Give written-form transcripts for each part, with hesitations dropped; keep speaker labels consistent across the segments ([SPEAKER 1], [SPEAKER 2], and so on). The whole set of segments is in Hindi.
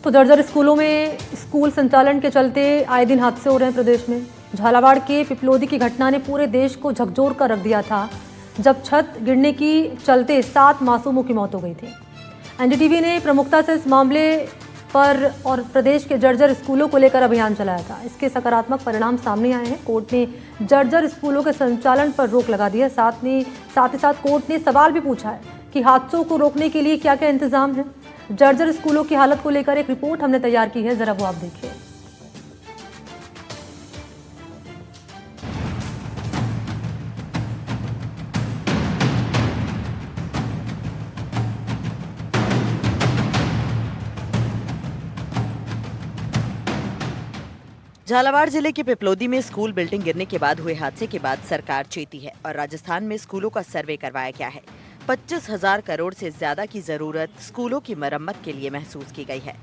[SPEAKER 1] तो जर्जर स्कूलों में स्कूल संचालन के चलते आए दिन हादसे हो रहे हैं प्रदेश में। झालावाड़ के पिपलोदी की घटना ने पूरे देश को झकझोर कर रख दिया था, जब छत गिरने की चलते 7 मासूमों की मौत हो गई थी। एनडीटीवी ने प्रमुखता से इस मामले पर और प्रदेश के जर्जर स्कूलों को लेकर अभियान चलाया था। इसके सकारात्मक परिणाम सामने आए हैं। कोर्ट ने जर्जर स्कूलों के संचालन पर रोक लगा दी है। साथ ही साथ कोर्ट ने सवाल भी पूछा है कि हादसों को रोकने के लिए क्या क्या इंतजाम है। जर्जर स्कूलों की हालत को लेकर एक रिपोर्ट हमने तैयार की है, जरा वो आप देखिए।
[SPEAKER 2] झालावाड़ जिले के पिपलोदी में स्कूल बिल्डिंग गिरने के बाद हुए हादसे के बाद सरकार चेती है और राजस्थान में स्कूलों का सर्वे करवाया गया है। 25,000 करोड़ से ज्यादा की जरूरत स्कूलों की मरम्मत के लिए महसूस की गई है।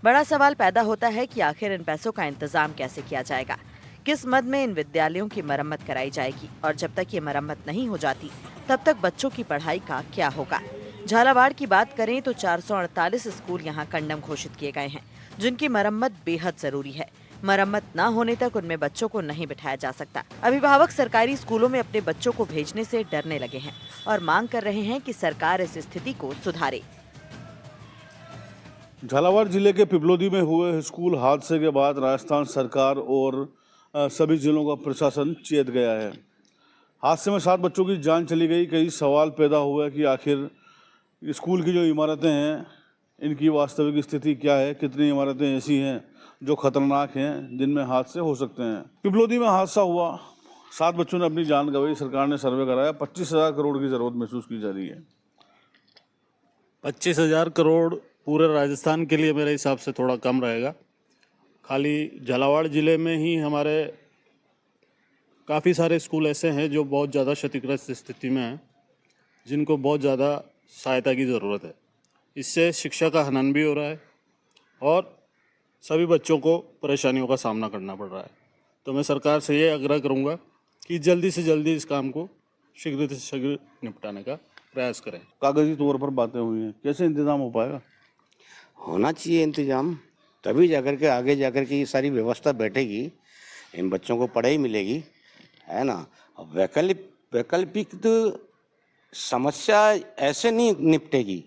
[SPEAKER 2] बड़ा सवाल पैदा होता है कि आखिर इन पैसों का इंतजाम कैसे किया जाएगा, किस मद में इन विद्यालयों की मरम्मत कराई जाएगी और जब तक ये मरम्मत नहीं हो जाती तब तक बच्चों की पढ़ाई का क्या होगा। झालावाड़ की बात करें तो 448 स्कूल यहाँ कंडम घोषित किए गए हैं, जिनकी मरम्मत बेहद जरूरी है। मरम्मत न होने तक उनमें बच्चों को नहीं बिठाया जा सकता। अभिभावक सरकारी स्कूलों में अपने बच्चों को भेजने से डरने लगे हैं और मांग कर रहे हैं कि सरकार इस स्थिति को सुधारे।
[SPEAKER 3] झालावाड़ जिले के पिपलोदी में हुए स्कूल हादसे के बाद राजस्थान सरकार और सभी जिलों का प्रशासन चेत गया है। हादसे में 7 बच्चों की जान चली गई। कई सवाल पैदा हुए कि आखिर स्कूल की जो इमारतें हैं, इनकी वास्तविक स्थिति क्या है। कितनी इमारतें ऐसी हैं जो खतरनाक हैं, जिनमें हादसे हो सकते हैं। पिपलोदी में हादसा हुआ, 7 बच्चों ने अपनी जान गंवाई। सरकार ने सर्वे कराया, 25,000 करोड़ की जरूरत महसूस की जा रही है।
[SPEAKER 4] 25,000 करोड़ पूरे राजस्थान के लिए मेरे हिसाब से थोड़ा कम रहेगा। खाली झालावाड़ ज़िले में ही हमारे काफ़ी सारे स्कूल ऐसे हैं जो बहुत ज़्यादा क्षतिग्रस्त स्थिति में हैं, जिनको बहुत ज़्यादा सहायता की ज़रूरत है। इससे शिक्षा का हनन भी हो रहा है और सभी बच्चों को परेशानियों का सामना करना पड़ रहा है। तो मैं सरकार से ये आग्रह करूँगा कि जल्दी से जल्दी इस काम को शीघ्र से शीघ्र निपटाने का प्रयास करें।
[SPEAKER 3] कागजी तौर पर बातें हुई हैं, कैसे इंतजाम हो पाएगा?
[SPEAKER 5] होना चाहिए इंतजाम, तभी जाकर के आगे जाकर के ये सारी व्यवस्था बैठेगी, इन बच्चों को पढ़ाई मिलेगी, है ना। अब वैकल्पिक तो समस्या ऐसे नहीं निपटेगी।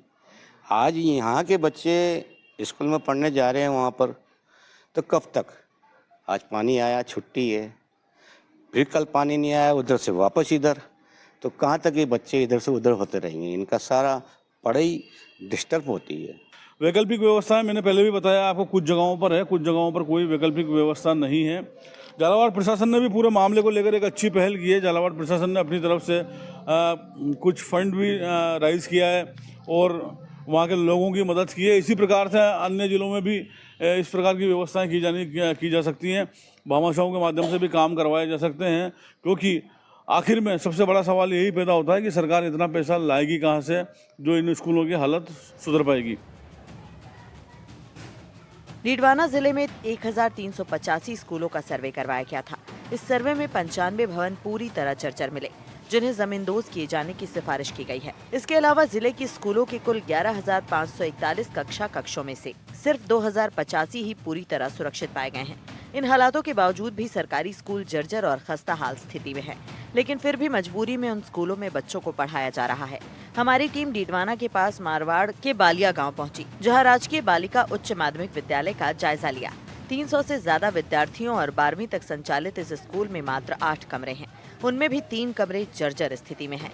[SPEAKER 5] आज यहाँ के बच्चे स्कूल में पढ़ने जा रहे हैं, वहाँ पर तो कब तक? आज पानी आया, छुट्टी है, फिर कल पानी नहीं आया, उधर से वापस इधर, तो कहाँ तक ये बच्चे इधर से उधर होते रहेंगे। इनका सारा पढ़ाई डिस्टर्ब होती है।
[SPEAKER 3] वैकल्पिक व्यवस्थाएं मैंने पहले भी बताया आपको, कुछ जगहों पर है, कुछ जगहों पर कोई वैकल्पिक व्यवस्था नहीं है। झालावाड़ प्रशासन ने भी पूरे मामले को लेकर एक अच्छी पहल की है। झालावाड़ प्रशासन ने अपनी तरफ से कुछ फंड भी राइज किया है और वहाँ के लोगों की मदद की है। इसी प्रकार से अन्य जिलों में भी इस प्रकार की व्यवस्थाएं की जा सकती हैं। भामाशाहों के माध्यम से भी काम करवाए जा सकते हैं, क्योंकि आखिर में सबसे बड़ा सवाल यही पैदा होता है कि सरकार इतना पैसा लाएगी कहाँ से जो इन स्कूलों की हालत सुधर पाएगी।
[SPEAKER 2] डीडवाना जिले में 1,385 स्कूलों का सर्वे करवाया गया था। इस सर्वे में 95 भवन पूरी तरह जर्जर मिले, जिन्हें जमींदोज किए जाने की सिफारिश की गई है। इसके अलावा जिले की स्कूलों के कुल 11,541 कक्षों में से सिर्फ 2,085 ही पूरी तरह सुरक्षित पाए गए हैं। इन हालातों के बावजूद भी सरकारी स्कूल जर्जर और खस्ता हाल स्थिति में है, लेकिन फिर भी मजबूरी में उन स्कूलों में बच्चों को पढ़ाया जा रहा है। हमारी टीम डीडवाना के पास मारवाड़ के बालिया गांव पहुंची, जहां राजकीय बालिका उच्च माध्यमिक विद्यालय का जायजा लिया। 300 से ज्यादा विद्यार्थियों और 12वीं तक संचालित इस स्कूल में मात्र 8 कमरे हैं, उनमें भी 3 कमरे जर्जर स्थिति में हैं।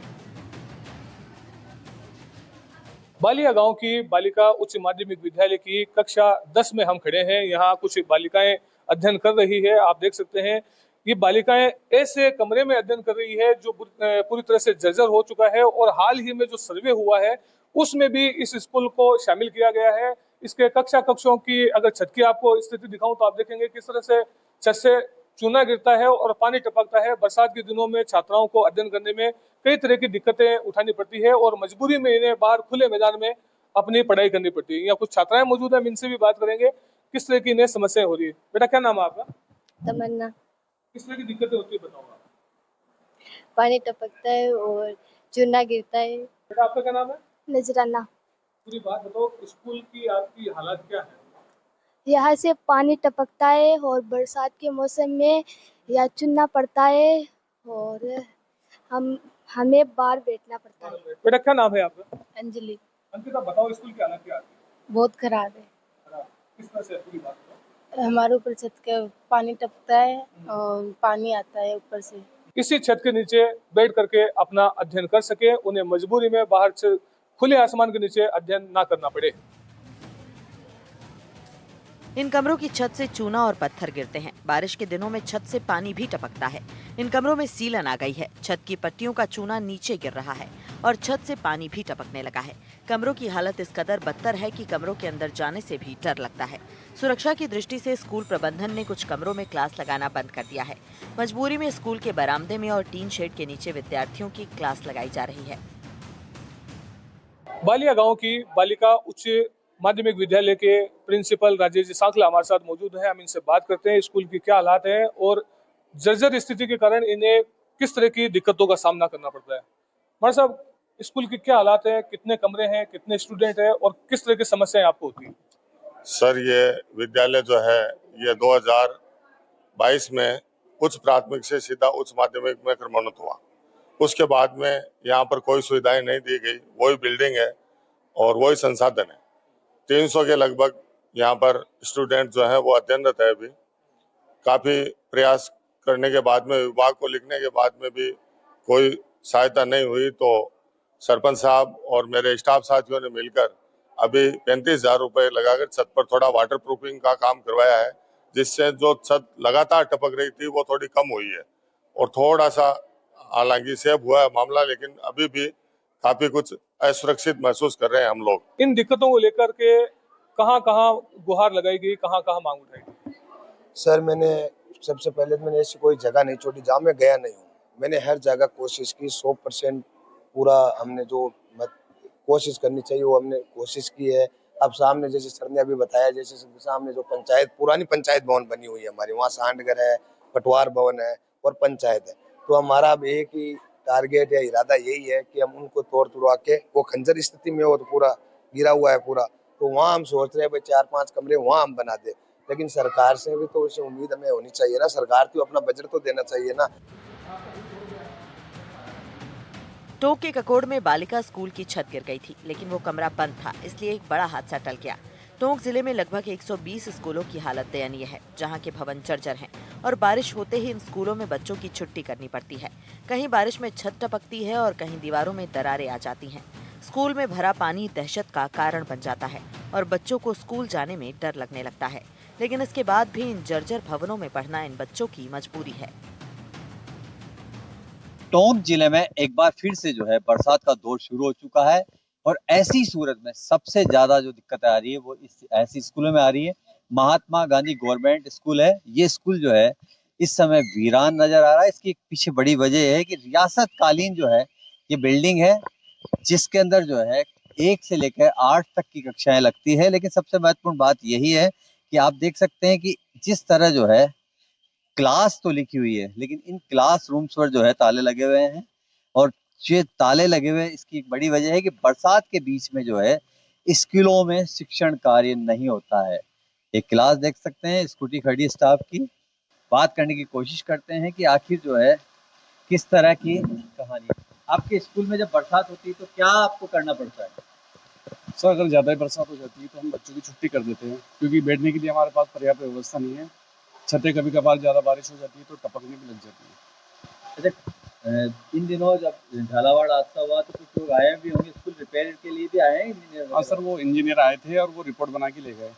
[SPEAKER 6] बालिया गांव की बालिका उच्च माध्यमिक विद्यालय की कक्षा 10 में हम खड़े हैं। यहाँ कुछ बालिकाएं अध्ययन कर रही है। आप देख सकते हैं ये बालिकाएं ऐसे कमरे में अध्ययन कर रही है जो पूरी तरह से जर्जर हो चुका है और हाल ही में जो सर्वे हुआ है उसमें भी इस स्कूल को शामिल किया गया है। इसके कक्षों की अगर छत की आपको स्थिति दिखाऊं तो आप देखेंगे किस तरह से छत से चूना गिरता है और पानी टपकता है। बरसात के दिनों में छात्राओं को अध्ययन करने में कई तरह की दिक्कतें उठानी पड़ती है और मजबूरी में इन्हें बाहर खुले मैदान में अपनी पढ़ाई करनी पड़ती है। यहाँ कुछ छात्राएं मौजूद है, हम इनसे भी बात करेंगे किस तरह की इन्हें समस्याएं हो रही है। बेटा क्या नाम है आपका?
[SPEAKER 7] तमन्ना।
[SPEAKER 6] किस तरह की दिक्कतें होती है बताओ।
[SPEAKER 7] पानी टपकता है और चूना गिरता है।
[SPEAKER 6] बेटा आपका क्या नाम है?
[SPEAKER 7] नजराना।
[SPEAKER 6] पूरी बात बताओ, स्कूल की आपकी हालत क्या है?
[SPEAKER 7] यहाँ से पानी टपकता है और बरसात के मौसम में या चुनना पड़ता है और हमें बाहर बैठना पड़ता है।
[SPEAKER 6] बेटा क्या नाम है आपका?
[SPEAKER 7] अंजलि।
[SPEAKER 6] अंकिता, बताओ स्कूल की हालत क्या है?
[SPEAKER 7] बहुत खराब है।
[SPEAKER 6] किस तरह से पूरी बात बताओ।
[SPEAKER 7] हमारे ऊपर छत का पानी टपकता है और पानी आता है ऊपर से।
[SPEAKER 6] इसी छत के नीचे बैठ करके अपना अध्ययन कर सके, उन्हें मजबूरी में बाहर से खुले आसमान के नीचे अध्ययन ना करना पड़े।
[SPEAKER 2] इन कमरों की छत से चूना और पत्थर गिरते हैं। बारिश के दिनों में छत से पानी भी टपकता है। इन कमरों में सीलन आ गई है। छत की पट्टियों का चूना नीचे गिर रहा है और छत से पानी भी टपकने लगा है। कमरों की हालत इस कदर बदतर है कि कमरों के अंदर जाने से भी डर लगता है। सुरक्षा की दृष्टि से स्कूल प्रबंधन ने कुछ कमरों में क्लास लगाना बंद कर दिया है। मजबूरी में स्कूल के बरामदे में और टीन शेड के नीचे विद्यार्थियों की क्लास लगाई जा रही है।
[SPEAKER 6] बालिया गांव की बालिका उच्च माध्यमिक विद्यालय के प्रिंसिपल राजेश जी सांखला हमारे साथ मौजूद हैं। हम इनसे बात करते हैं स्कूल की क्या हालात है और जर्जर स्थिति के कारण इन्हें किस तरह की दिक्कतों का सामना करना पड़ता है। हमारे साहब, स्कूल की क्या हालात है, कितने कमरे हैं, कितने स्टूडेंट हैं और किस तरह की समस्याएं आपको होती है?
[SPEAKER 8] सर, ये विद्यालय जो है ये 2022 में उच्च प्राथमिक से सीधा उच्च माध्यमिक में क्रमोन्नत हुआ। उसके बाद में यहाँ पर कोई सुविधाएं नहीं दी गई। वही बिल्डिंग है और वही संसाधन है। 300 के लगभग यहाँ पर स्टूडेंट जो है वो अध्ययनरत है। अभी काफी प्रयास करने के बाद में, विभाग को लिखने के बाद में भी कोई सहायता नहीं हुई, तो सरपंच साहब और मेरे स्टाफ साथियों ने मिलकर अभी 35,000 रुपए लगाकर छत पर थोड़ा वाटर प्रूफिंग का काम करवाया है, जिससे जो छत लगातार टपक रही थी वो थोड़ी कम हुई है और थोड़ा सा हालांकि सेव हुआ है मामला, लेकिन अभी भी काफी कुछ असुरक्षित महसूस कर रहे हैं हम लोग।
[SPEAKER 6] इन दिक्कतों को लेकर के कहाँ-कहाँ गुहार लगाई गई, कहाँ-कहाँ मांग उठाई गई?
[SPEAKER 9] सर, मैंने सबसे पहले तो मैंने ऐसी कोई जगह नहीं छोड़ी जहाँ मैं गया नहीं हूँ। मैंने हर जगह कोशिश की, 100% पूरा हमने जो कोशिश करनी चाहिए वो हमने कोशिश की है। अब सामने जैसे सर ने अभी बताया, जैसे सामने जो पंचायत, पुरानी पंचायत भवन बनी हुई है हमारी, वहाँ सांडघर है, पटवार भवन है और पंचायत है। तो हमारा अब एक ही टारगेट या इरादा यही है कि हम उनको तोड़ तुड़वा के, वो खंजर स्थिति में हो तो पूरा गिरा हुआ है पूरा, तो वहाँ हम सोच रहे हैं भाई 4-5 कमरे वहाँ हम बना दे। लेकिन सरकार से भी तो उसे उम्मीद हमें होनी चाहिए ना, सरकार को अपना बजट तो देना चाहिए ना।
[SPEAKER 2] टोंक के ककोड़ में बालिका स्कूल की छत गिर गई थी, लेकिन वो कमरा बंद था, इसलिए एक बड़ा हादसा टल गया। टोंक जिले में लगभग 120 स्कूलों की हालत दयनीय है, जहां के भवन जर्जर हैं और बारिश होते ही इन स्कूलों में बच्चों की छुट्टी करनी पड़ती है। कहीं बारिश में छत टपकती है और कहीं दीवारों में दरारें आ जाती हैं। स्कूल में भरा पानी दहशत का कारण बन जाता है और बच्चों को स्कूल जाने में डर लगने लगता है। लेकिन इसके बाद भी इन जर्जर भवनों में पढ़ना इन बच्चों की मजबूरी है।
[SPEAKER 10] टोंक जिले में एक बार फिर से जो है बरसात का दौर शुरू हो चुका है और ऐसी सूरत में सबसे ज्यादा जो दिक्कत आ रही है वो इस ऐसी स्कूलों में आ रही है। महात्मा गांधी गवर्नमेंट स्कूल है, ये स्कूल जो है इस समय वीरान नजर आ रहा है। इसकी पीछे बड़ी वजह है कि रियासत कालीन जो है ये बिल्डिंग है, जिसके अंदर जो है 1 से लेकर 8 तक की कक्षाएं लगती है। लेकिन सबसे महत्वपूर्ण बात यही है कि आप देख सकते हैं कि जिस तरह जो है क्लास तो लिखी हुई है, लेकिन इन क्लास रूम्स पर जो है ताले लगे हुए हैं और ये ताले लगे हुए हैं, इसकी एक बड़ी वजह है कि बरसात के बीच में जो है स्कूलों में शिक्षण कार्य नहीं होता है। एक क्लास देख सकते हैं, स्कूटी खड़ी स्टाफ की। बात करने की कोशिश करते हैं कि आखिर जो है किस तरह की कहानी। आपके स्कूल में जब बरसात होती है तो क्या आपको करना पड़ता है?
[SPEAKER 11] सर, अगर ज़्यादा बरसात हो जाती है तो हम बच्चों की छुट्टी कर देते हैं, क्योंकि बैठने के लिए हमारे पास पर्याप्त व्यवस्था नहीं है। छतें कभी कभार ज़्यादा बारिश हो जाती है तो टपकने भी लग जाती है।
[SPEAKER 10] अच्छा, इन दिनों जब झालावाड़ हादसा हुआ तो कुछ लोग आए भी होंगे, स्कूल रिपेयर के लिए भी आए हैं इंजीनियर?
[SPEAKER 11] हाँ सर, वो इंजीनियर आए थे और वो रिपोर्ट बना के ले गए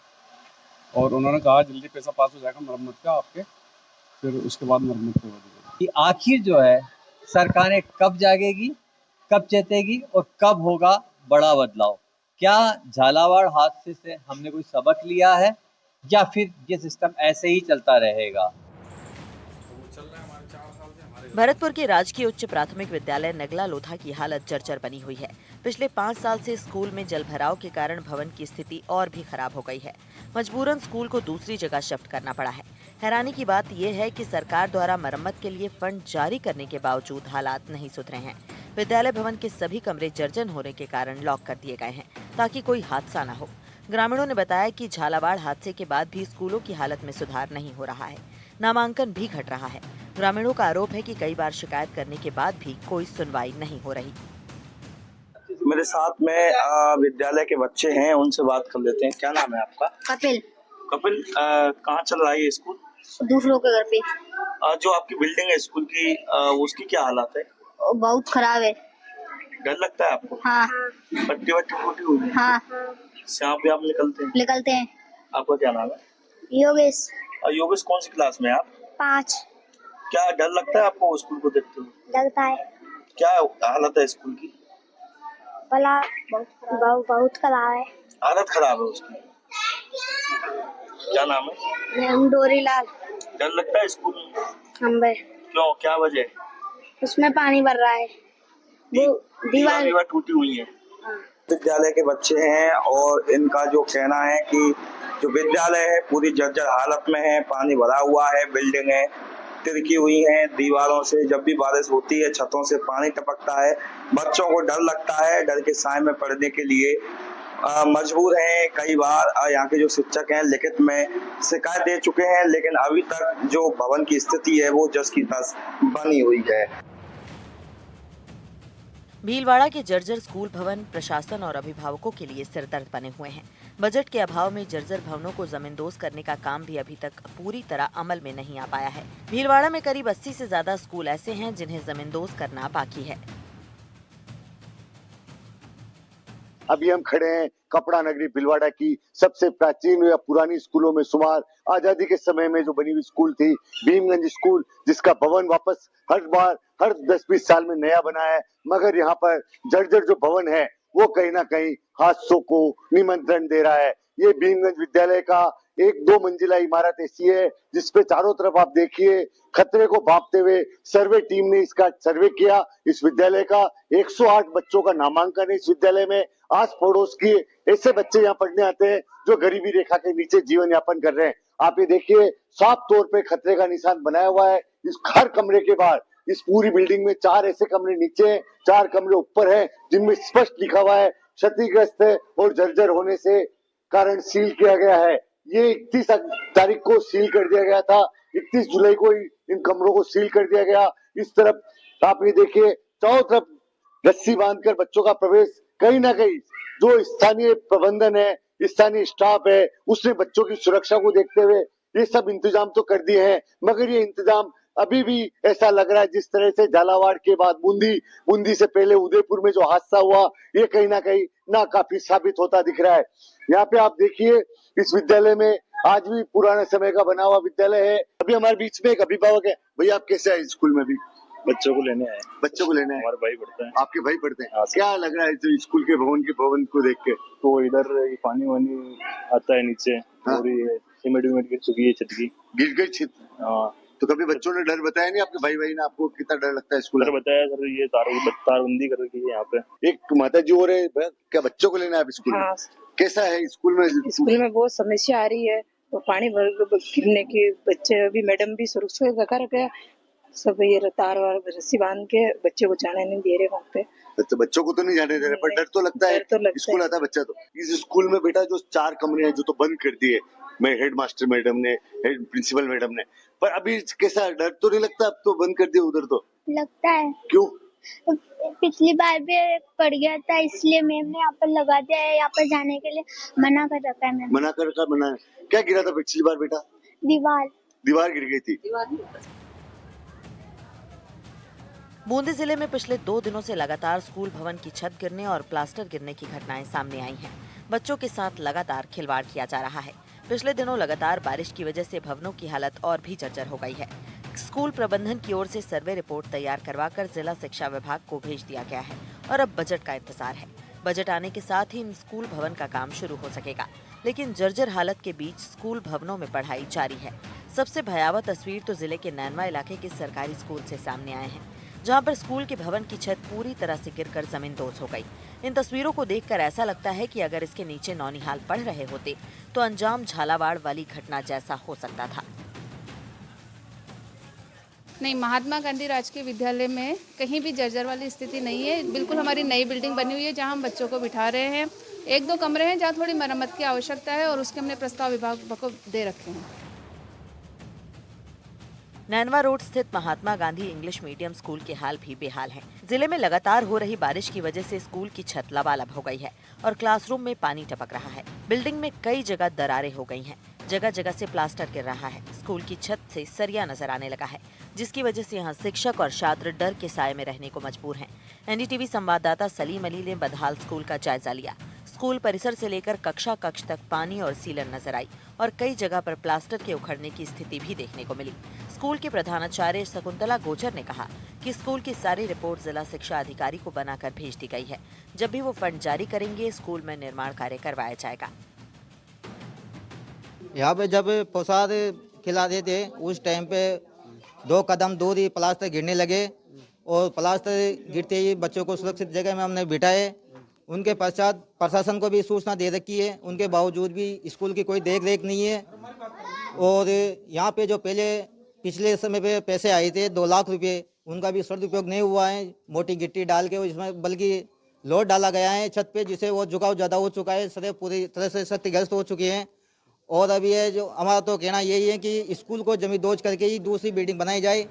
[SPEAKER 11] और उन्होंने कहा जल्दी पैसा पास हो जाएगा मरम्मत का आपके, फिर उसके बाद मरम्मत करवा दी।
[SPEAKER 10] आखिर जो है सरकारें कब जागेगी, कब चेतेगी और कब होगा बड़ा बदलाव? क्या झालावाड़ हादसे से हमने कोई सबक लिया है या फिर ये सिस्टम ऐसे ही चलता रहेगा?
[SPEAKER 2] भरतपुर के राजकीय उच्च प्राथमिक विद्यालय नगला लोधा की हालत जर्जर बनी हुई है। पिछले 5 साल से स्कूल में जलभराव के कारण भवन की स्थिति और भी खराब हो गई है। मजबूरन स्कूल को दूसरी जगह शिफ्ट करना पड़ा है। हैरानी की बात यह है कि सरकार द्वारा मरम्मत के लिए फंड जारी करने के बावजूद हालात नहीं सुधरे हैं। विद्यालय भवन के सभी कमरे जर्जर होने के कारण लॉक कर दिए गए हैं ताकि कोई हादसा न हो। ग्रामीणों ने बताया कि झालावाड़ हादसे के बाद भी स्कूलों की हालत में सुधार नहीं हो रहा है, नामांकन भी घट रहा है। ग्रामीणों का आरोप है कि कई बार शिकायत करने के बाद भी कोई सुनवाई नहीं हो रही।
[SPEAKER 12] मेरे साथ में विद्यालय के बच्चे हैं, उनसे बात कर लेते हैं। क्या नाम है आपका?
[SPEAKER 13] कपिल।
[SPEAKER 12] कपिल, कहाँ चल रहा है ये स्कूल?
[SPEAKER 13] दूसरों के घर पे।
[SPEAKER 12] जो आपकी बिल्डिंग है स्कूल की, उसकी क्या हालत है?
[SPEAKER 13] बहुत खराब है।
[SPEAKER 12] डर लगता है आपको?
[SPEAKER 13] हाँ।
[SPEAKER 12] पट्टी वट्टी टूटी हुई है?
[SPEAKER 13] हाँ।
[SPEAKER 12] सांप भी आप निकलते हैं? आपका क्या नाम है?
[SPEAKER 13] योगेश।
[SPEAKER 12] योगेश, कौन सी क्लास में है आप?
[SPEAKER 13] 5।
[SPEAKER 12] क्या डर लगता है आपको स्कूल को देखते हुए?
[SPEAKER 13] लगता है।
[SPEAKER 12] क्या हालत है स्कूल की?
[SPEAKER 13] भला बहुत खराब है।
[SPEAKER 12] हालत खराब है उसकी। क्या नाम है?
[SPEAKER 13] डोरीलाल।
[SPEAKER 12] डर लगता है स्कूल में?
[SPEAKER 13] हमें।
[SPEAKER 12] क्यों, क्या वजह?
[SPEAKER 13] उसमें पानी भर रहा है।
[SPEAKER 12] दीवार टूटी हुई है। विद्यालय के बच्चे हैं और इनका जो कहना है कि जो विद्यालय है पूरी जर्जर हालत में है, पानी भरा हुआ है, बिल्डिंगें तिरकी हुई हैं दीवारों से। जब भी बारिश होती है छतों से पानी टपकता है, बच्चों को डर लगता है। डर के साए में पढ़ने के लिए मजबूर हैं। कई बार यहाँ के जो शिक्षक हैं लिखित में शिकायत दे चुके हैं, लेकिन अभी तक जो भवन की स्थिति है वो जस की तस बनी हुई है।
[SPEAKER 2] भीलवाड़ा के जर्जर स्कूल भवन प्रशासन और अभिभावकों के लिए सिरदर्द बने हुए हैं। बजट के अभाव में जर्जर भवनों को जमींदोज करने का काम भी अभी तक पूरी तरह अमल में नहीं आ पाया है। भीलवाड़ा में करीब 80 से ज्यादा स्कूल ऐसे हैं जिन्हें जमींदोज करना बाकी है।
[SPEAKER 14] अभी हम खड़े हैं कपड़ा नगरी भीलवाड़ा की सबसे प्राचीन या पुरानी स्कूलों में शुमार आजादी के समय में जो बनी हुई स्कूल थी भीमगंज स्कूल, जिसका भवन वापस हर 10-20 साल में नया बना है। मगर यहाँ पर जर्जर जो भवन है वो कहीं ना कहीं हादसों को निमंत्रण दे रहा है। ये भीमगंज विद्यालय का 1-2 मंजिला इमारत ऐसी है जिसपे चारों तरफ आप देखिए खतरे को भांपते हुए सर्वे टीम ने इसका सर्वे किया। इस विद्यालय का 108 बच्चों का नामांकन है इस विद्यालय में। आस पड़ोस के ऐसे बच्चे यहाँ पढ़ने आते हैं जो गरीबी रेखा के नीचे जीवन यापन कर रहे हैं। आप ये देखिए साफ तौर पे खतरे का निशान बनाया हुआ है। इस हर कमरे के बाहर इस पूरी बिल्डिंग में 4 ऐसे कमरे नीचे हैं, 4 कमरे ऊपर हैं जिनमें स्पष्ट लिखा हुआ है क्षतिग्रस्त है और जर्जर होने से कारण सील किया गया है। ये 31 तारीख को सील कर दिया गया था, 31 जुलाई को इन कमरों को सील कर दिया गया। इस तरफ आप ये देखिए चारों तरफ रस्सी बांधकर बच्चों का प्रवेश, कहीं ना कहीं जो स्थानीय प्रबंधन है, स्थानीय स्टाफ है, उसने बच्चों की सुरक्षा को देखते हुए ये सब इंतजाम तो कर दिए हैं। मगर ये इंतजाम अभी भी ऐसा लग रहा है जिस तरह से झालावाड़ के बाद बूंदी से पहले उदयपुर में जो हादसा हुआ ये कहीं ना कहीं नाकाफी साबित होता दिख रहा है। यहाँ पे आप देखिए इस विद्यालय में आज भी पुराने समय का बना हुआ विद्यालय है। अभी हमारे बीच में एक अभिभावक है। भैया आप कैसे आए स्कूल में? भी
[SPEAKER 12] बच्चों को लेने आए।
[SPEAKER 14] बच्चों को लेने आए?
[SPEAKER 12] हमारे भाई पढ़ते हैं।
[SPEAKER 14] आपके भाई पढ़ते हैं? क्या लग रहा है जो स्कूल के भवन को देख के?
[SPEAKER 12] तो इधर पानी वानी आता है नीचे, पूरी सीमेंट गिर चुकी है, छत की
[SPEAKER 14] गिर गई छत। तो कभी बच्चों ने डर बताया नहीं आपके भाई ने आपको कितना डर लगता है स्कूल?
[SPEAKER 12] बताया सर, ये तारबंदी कर रखी है यहाँ पे।
[SPEAKER 14] एक माता जी हो रहे, क्या बच्चों को लेना है आप स्कूल?
[SPEAKER 15] हाँ।
[SPEAKER 14] कैसा है स्कूल में?
[SPEAKER 15] स्कूल में बहुत समस्या आ रही है, तो पानी गिरने की बच्चे भी, मैडम भी सुरक्षा रखा रखे सब, ये तार वार रस्सी बांध के बच्चे को जाने नहीं दे रहे वहाँ पे।
[SPEAKER 14] तो बच्चों को तो नहीं जाने दे रहे, पर डर तो लगता है। स्कूल आता है बच्चा तो। इस स्कूल में बेटा जो 4 कमरे हैं जो तो बंद कर दिए हेड मास्टर मैडम ने, हेड प्रिंसिपल मैडम ने, पर अभी कैसा डर तो नहीं लगता? अब तो बंद कर दिया उधर तो
[SPEAKER 7] लगता है।
[SPEAKER 14] क्यों?
[SPEAKER 7] पिछली बार भी पड़ गया था इसलिए मैम ने यहाँ पर लगा दिया है, यहाँ पर जाने के लिए मना कर रखा है।
[SPEAKER 14] मना कर रखा है। क्या गिरा था पिछली बार बेटा? दीवार गिर गई थी।
[SPEAKER 2] बूंदी जिले में पिछले 2 दिनों से लगातार स्कूल भवन की छत गिरने और प्लास्टर गिरने की घटनाएं सामने आई हैं। बच्चों के साथ लगातार खिलवाड़ किया जा रहा है। पिछले दिनों लगातार बारिश की वजह से भवनों की हालत और भी जर्जर हो गई है। स्कूल प्रबंधन की ओर से सर्वे रिपोर्ट तैयार करवाकर जिला शिक्षा विभाग को भेज दिया गया है और अब बजट का इंतजार है। बजट आने के साथ ही इन स्कूल भवन का काम शुरू हो सकेगा, लेकिन जर्जर हालत के बीच स्कूल भवनों में पढ़ाई जारी है। सबसे भयावह तस्वीर तो जिले के नैनवा इलाके के सरकारी स्कूल से सामने आए हैं, जहां पर स्कूल के भवन की छत पूरी तरह से गिरकर जमींदोज हो गई। इन तस्वीरों को देखकर ऐसा लगता है कि अगर इसके नीचे नौनिहाल पढ़ रहे होते तो अंजाम झालावाड़ वाली घटना जैसा हो सकता था।
[SPEAKER 16] नहीं, महात्मा गांधी राजकीय विद्यालय में कहीं भी जर्जर वाली स्थिति नहीं है। बिल्कुल हमारी नई बिल्डिंग बनी हुई है जहां हम बच्चों को बिठा रहे हैं 1-2 कमरे हैं जहाँ थोड़ी मरम्मत की आवश्यकता है और उसके हमने प्रस्ताव विभाग को दे रखे हैं।
[SPEAKER 2] नैनवा रोड स्थित Mahatma Gandhi English medium school के हाल भी बेहाल हैं। जिले में लगातार हो रही बारिश की वजह से स्कूल की छत लबालब हो गई है और क्लासरूम में पानी टपक रहा है। बिल्डिंग में कई जगह दरारें हो गई हैं। जगह जगह से प्लास्टर गिर रहा है। स्कूल की छत से सरिया नजर आने लगा है, जिसकी वजह से यहाँ शिक्षक और छात्र डर के साए में रहने को मजबूर हैं। एनडीटीवी संवाददाता सलीम अली ने बदहाल स्कूल का जायजा लिया। स्कूल परिसर से लेकर कक्षा कक्ष तक पानी और सीलन नजर आई और कई जगह पर प्लास्टर के उखड़ने की स्थिति भी देखने को मिली। स्कूल के प्रधानाचार्य शकुंतला गोचर ने कहा कि स्कूल की सारी रिपोर्ट जिला शिक्षा अधिकारी को बनाकर भेज दी गई है। जब भी वो फंड जारी करेंगे, स्कूल में निर्माण कार्य करवाया जाएगा।
[SPEAKER 17] यहाँ पे जब प्रसाद खिलाते थे उस टाइम पे 2 कदम दूर ही प्लास्टर गिरने लगे और प्लास्टर गिरते ही बच्चों को सुरक्षित जगह में हमने बिठाए। उनके पश्चात प्रशासन को भी सूचना दे रखी है, उनके बावजूद भी स्कूल की कोई देख रेख नहीं है। और यहाँ पे जो पिछले समय पे पैसे आए थे 2 लाख रुपए, उनका भी सदुपयोग नहीं हुआ है। मोटी गिट्टी डाल के इसमें बल्कि लोड डाला गया है छत पे, जिससे वो झुकाव ज़्यादा हो चुका है, सड़क पूरी तरह से क्षतिग्रस्त हो चुकी हैं। और अभी ये जो हमारा तो कहना यही है कि स्कूल को जमींदोज करके ही दूसरी बिल्डिंग बनाई जाए।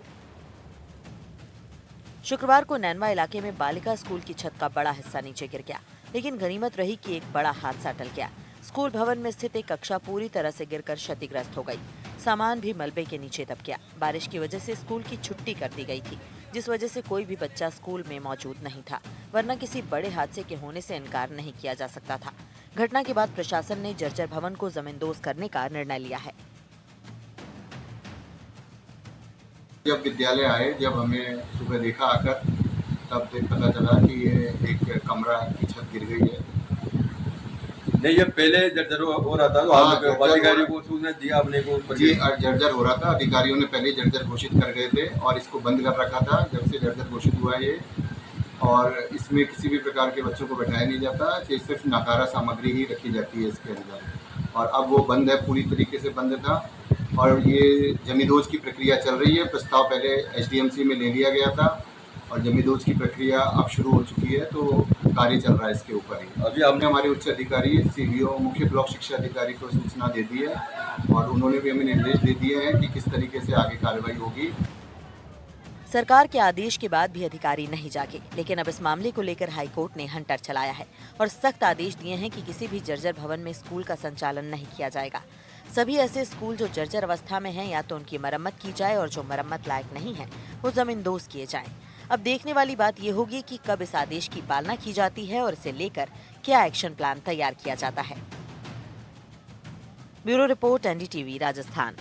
[SPEAKER 2] शुक्रवार को नैनवा इलाके में बालिका स्कूल की छत का बड़ा हिस्सा नीचे गिर गया, लेकिन गनीमत रही कि एक बड़ा हादसा टल गया। स्कूल भवन में स्थित एक कक्षा पूरी तरह से गिरकर क्षतिग्रस्त हो गई। सामान भी मलबे के नीचे दब गया। बारिश की वजह से स्कूल की छुट्टी कर दी गई थी, जिस वजह से कोई भी बच्चा स्कूल में मौजूद नहीं था, वरना किसी बड़े हादसे के होने से इनकार नहीं किया जा सकता था। घटना के बाद प्रशासन ने जर्जर भवन को जमींदोज करने का निर्णय लिया है।
[SPEAKER 18] जब विद्यालय आए, जब हमें सुबह देखा आकर, तब पता चला कि ये एक कमरा की छत गिर गई है।
[SPEAKER 19] नहीं, ये पहले जर्जर हो रहा था तो अधिकारियों को सूचना दिया आपने को?
[SPEAKER 18] जी, जर्जर हो रहा था। अधिकारियों ने पहले जर्जर घोषित कर गए थे और इसको बंद कर रखा था जब से जर्जर घोषित हुआ ये। और इसमें किसी भी प्रकार के बच्चों को बैठाया नहीं जाता, सिर्फ नकारा सामग्री ही रखी जाती है इसके अंदर। और अब वो बंद है, पूरी तरीके से बंद था और ये जमींदोज की प्रक्रिया चल रही है। प्रस्ताव पहले एसडीएमसी में ले लिया गया था और जमींदोज की प्रक्रिया अब शुरू हो चुकी है, तो कार्य चल रहा है इसके ऊपर ही। अभी हमने हमारे उच्च अधिकारी सीडीओ मुख्य ब्लॉक शिक्षा अधिकारी को सूचना दे दी है और उन्होंने भी हमें निर्देश दे दिए हैं कि किस तरीके से आगे कार्रवाई होगी।
[SPEAKER 2] सरकार के आदेश के बाद भी अधिकारी नहीं जागे, लेकिन अब इस मामले को लेकर हाईकोर्ट ने हंटर चलाया है और सख्त आदेश दिए हैं कि किसी भी जर्जर भवन में स्कूल का संचालन नहीं किया जाएगा। सभी ऐसे स्कूल जो जर्जर अवस्था में हैं, या तो उनकी मरम्मत की जाए और जो मरम्मत लायक नहीं है वो जमींदोज किए जाएं। अब देखने वाली बात ये होगी कि कब इस आदेश की पालना की जाती है और इसे लेकर क्या एक्शन प्लान तैयार किया जाता है। Bureau report, NDTV, Rajasthan.